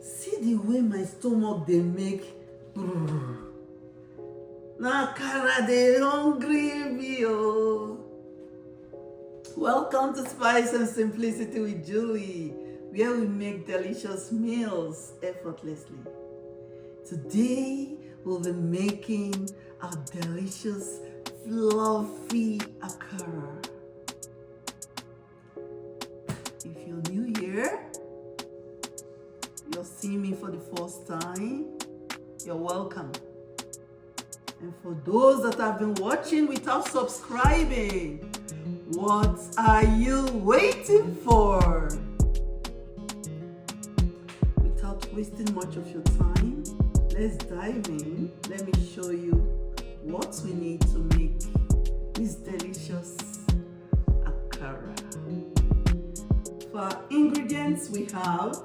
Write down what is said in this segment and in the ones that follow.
See the way my stomach they make. Now Akara they hungry me oh. Welcome to Spice and Simplicity with Julie, where we make delicious meals effortlessly. Today we'll be making a delicious fluffy akara. If you're new here, you're seeing me for the first time, you're welcome. And for those that have been watching without subscribing, what are you waiting for? Without wasting much of your time, let's dive in. Let me show you what we need to make this delicious akara. For our ingredients, we have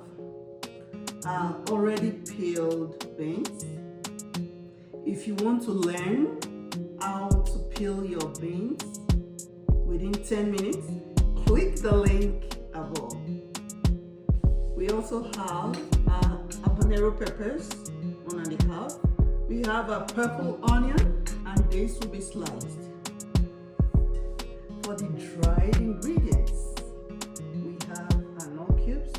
already peeled beans. If you want to learn how to peel your beans within 10 minutes, click the link above. We also have habanero peppers, 1.5. We have a purple onion, and this will be sliced. For the dried ingredients, we have onion cubes,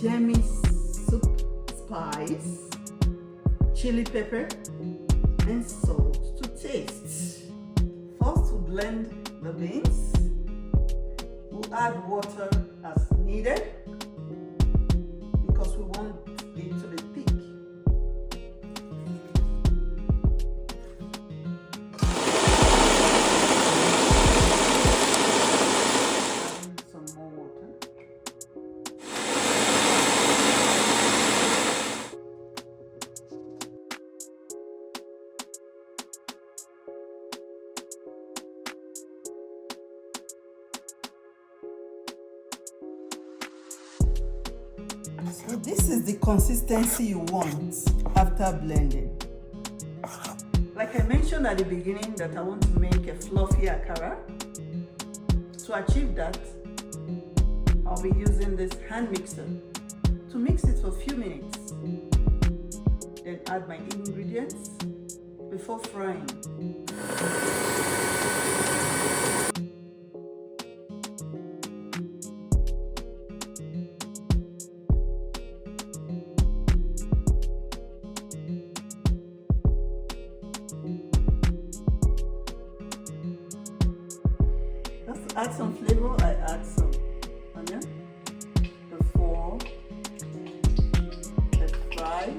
Jammy soup spice, chili pepper, and salt to taste. First, we'll blend the beans. We'll add water as needed because we want it to be thick. Add some more water. So this is the consistency you want after blending. Like I mentioned at the beginning that I want to make a fluffy akara. To achieve that, I'll be using this hand mixer to mix it for a few minutes. Then add my ingredients before frying. Just to add some flavor, I add some onion before let's fry.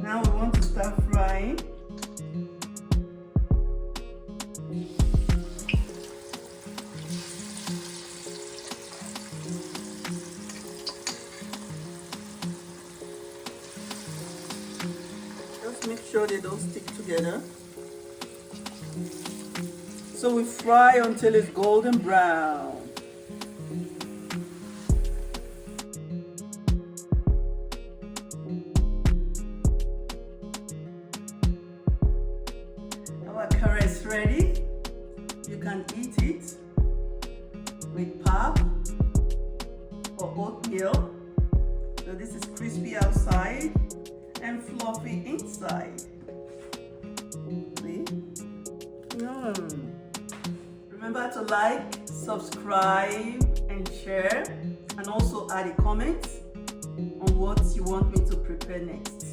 Now we want to start frying. Just make sure they don't stick together. So we fry until it's golden brown. Our akara is ready. You can eat it with pap or oatmeal. So this is crispy outside and fluffy inside. See? Yum. Remember to like, subscribe, and share, and also add a comment on what you want me to prepare next.